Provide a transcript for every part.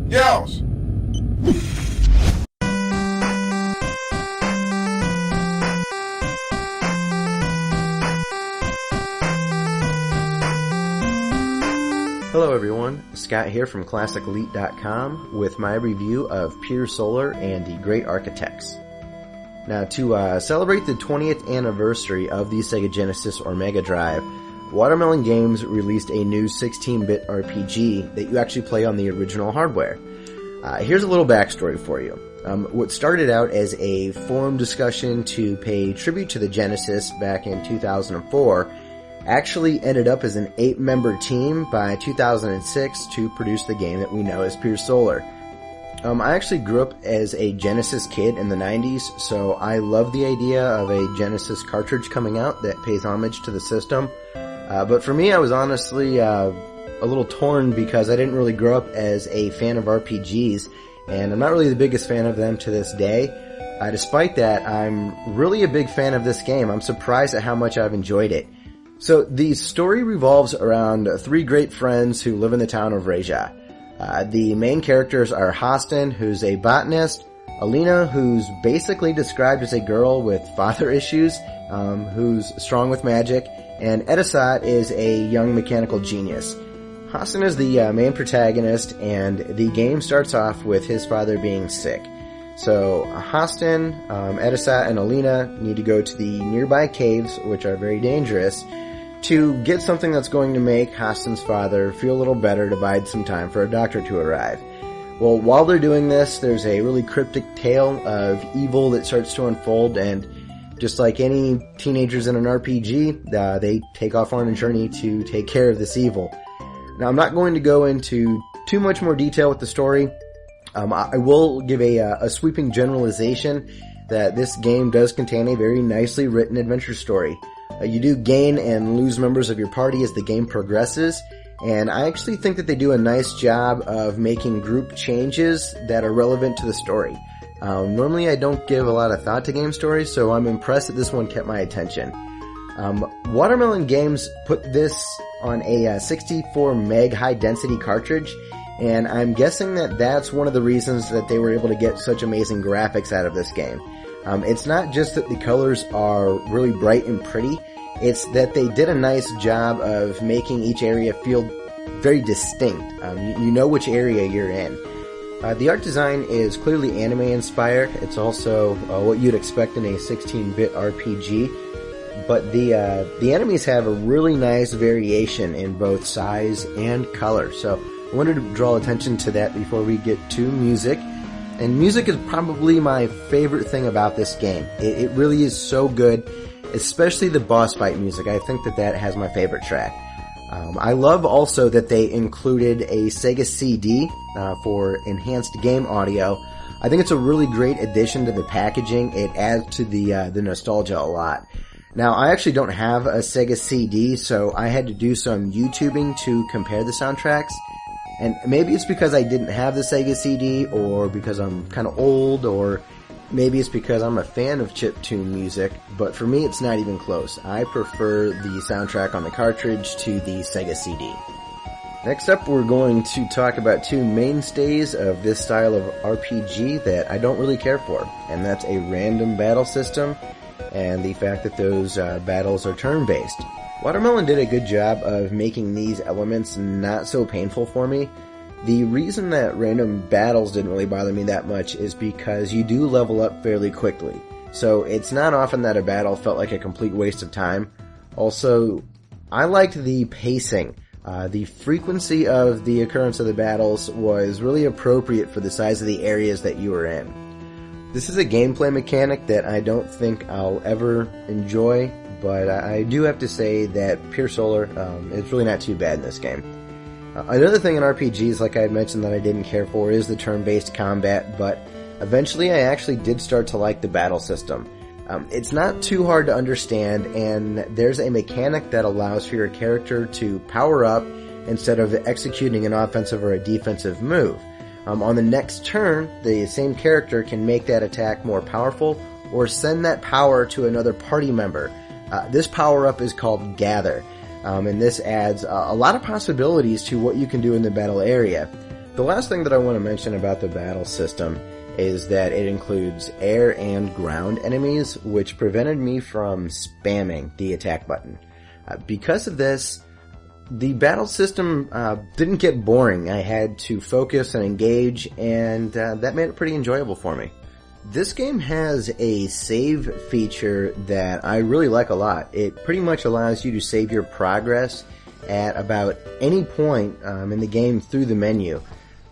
Yells! Hello everyone, Scott here from ClassicElite.com with my review of Pier and the Great Architects. Now, to celebrate the 20th anniversary of the Sega Genesis or Mega Drive, Watermelon Games released a new 16-bit RPG that you actually play on the original hardware. Here's a little backstory for you. What started out as a forum discussion to pay tribute to the Genesis back in 2004 actually ended up as an 8-member team by 2006 to produce the game that we know as Pier. I actually grew up as a Genesis kid in the 90s, so I love the idea of a Genesis cartridge coming out that pays homage to the system. But for me, I was honestly a little torn because I didn't really grow up as a fan of RPGs, and I'm not really the biggest fan of them to this day. Despite that, I'm really a big fan of this game. I'm surprised at how much I've enjoyed it. So the story revolves around 3 great friends who live in the town of Reja. The main characters are Hostin, who's a botanist, Alina, who's basically described as a girl with father issues, who's strong with magic, and Edisat is a young mechanical genius. Hostin is the main protagonist, and the game starts off with his father being sick. So Hostin, Edisat, and Alina need to go to the nearby caves, which are very dangerous, to get something that's going to make Hostin's father feel a little better to bide some time for a doctor to arrive. Well, while they're doing this, there's a really cryptic tale of evil that starts to unfold, and just like any teenagers in an RPG, they take off on a journey to take care of this evil. Now, I'm not going to go into too much more detail with the story. I will give a sweeping generalization that this game does contain a very nicely written adventure story. You do gain and lose members of your party as the game progresses, and I actually think that they do a nice job of making group changes that are relevant to the story. Normally I don't give a lot of thought to game stories, so I'm impressed that this one kept my attention. Watermelon Games put this on a 64 meg high density cartridge, and I'm guessing that that's one of the reasons that they were able to get such amazing graphics out of this game. It's not just that the colors are really bright and pretty, it's that they did a nice job of making each area feel very distinct. You know which area you're in. The art design is clearly anime inspired. It's also what you'd expect in a 16-bit RPG. But the enemies have a really nice variation in both size and color. So I wanted to draw attention to that before we get to music. And music is probably my favorite thing about this game. It really is so good, especially the boss fight music. I think that has my favorite track. I love also that they included a Sega Cd for enhanced game audio. I think it's a really great addition to the packaging. It adds to the nostalgia a lot. Now, I actually don't have a Sega CD, so I had to do some YouTubing to compare the soundtracks. And maybe it's because I didn't have the Sega CD, or because I'm kind of old, or maybe it's because I'm a fan of chiptune music, but for me it's not even close. I prefer the soundtrack on the cartridge to the Sega CD. Next up, we're going to talk about 2 mainstays of this style of RPG that I don't really care for, and that's a random battle system and the fact that those battles are turn-based. Watermelon did a good job of making these elements not so painful for me. The reason that random battles didn't really bother me that much is because you do level up fairly quickly. So it's not often that a battle felt like a complete waste of time. Also, I liked the pacing. The frequency of the occurrence of the battles was really appropriate for the size of the areas that you were in. This is a gameplay mechanic that I don't think I'll ever enjoy, but I do have to say that Pier is really not too bad in this game. Another thing in RPGs, like I had mentioned, that I didn't care for is the turn-based combat, but eventually I actually did start to like the battle system. It's not too hard to understand, and there's a mechanic that allows for your character to power up instead of executing an offensive or a defensive move. On the next turn, the same character can make that attack more powerful or send that power to another party member. This power-up is called Gather. and this adds a lot of possibilities to what you can do in the battle area. The last thing that I want to mention about the battle system is that it includes air and ground enemies, which prevented me from spamming the attack button. Because of this, the battle system didn't get boring. I had to focus and engage, and that made it pretty enjoyable for me. This game has a save feature that I really like a lot. It pretty much allows you to save your progress at about any point in the game through the menu.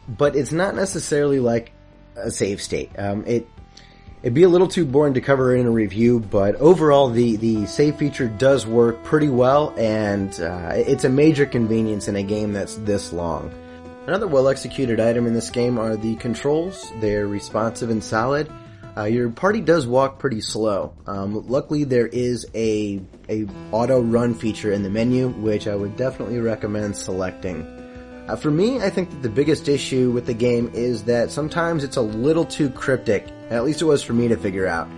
But it's not necessarily like a save state. It'd be a little too boring to cover in a review, but overall the save feature does work pretty well, and it's a major convenience in a game that's this long. Another well-executed item in this game are the controls. They're responsive and solid. Your party does walk pretty slow. Luckily there is a auto run feature in the menu, which I would definitely recommend selecting. For me, I think that the biggest issue with the game is that sometimes it's a little too cryptic. At least it was for me to figure out.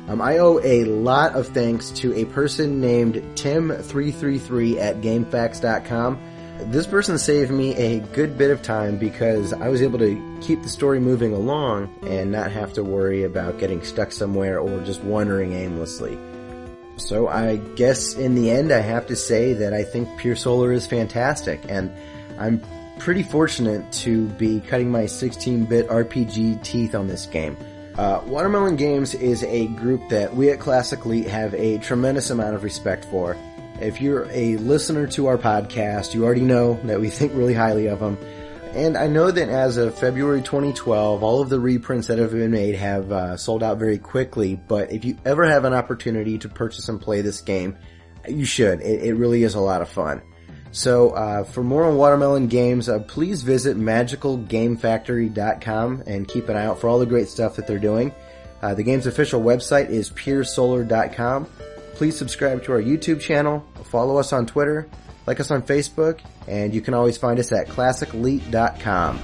I owe a lot of thanks to a person named Tim333 at GameFAQs.com. This person saved me a good bit of time because I was able to keep the story moving along and not have to worry about getting stuck somewhere or just wandering aimlessly. So I guess in the end I have to say that I think Pier Solar is fantastic, and I'm pretty fortunate to be cutting my 16-bit RPG teeth on this game. Watermelon Games is a group that we at Classic Elite have a tremendous amount of respect for. If you're a listener to our podcast, you already know that we think really highly of them. And I know that as of February 2012, all of the reprints that have been made have sold out very quickly, but if you ever have an opportunity to purchase and play this game, you should. It really is a lot of fun. So, for more on Watermelon Games, please visit magicalgamefactory.com and keep an eye out for all the great stuff that they're doing. The game's official website is piersolar.com. Please subscribe to our YouTube channel, follow us on Twitter, like us on Facebook, and you can always find us at classicelite.com.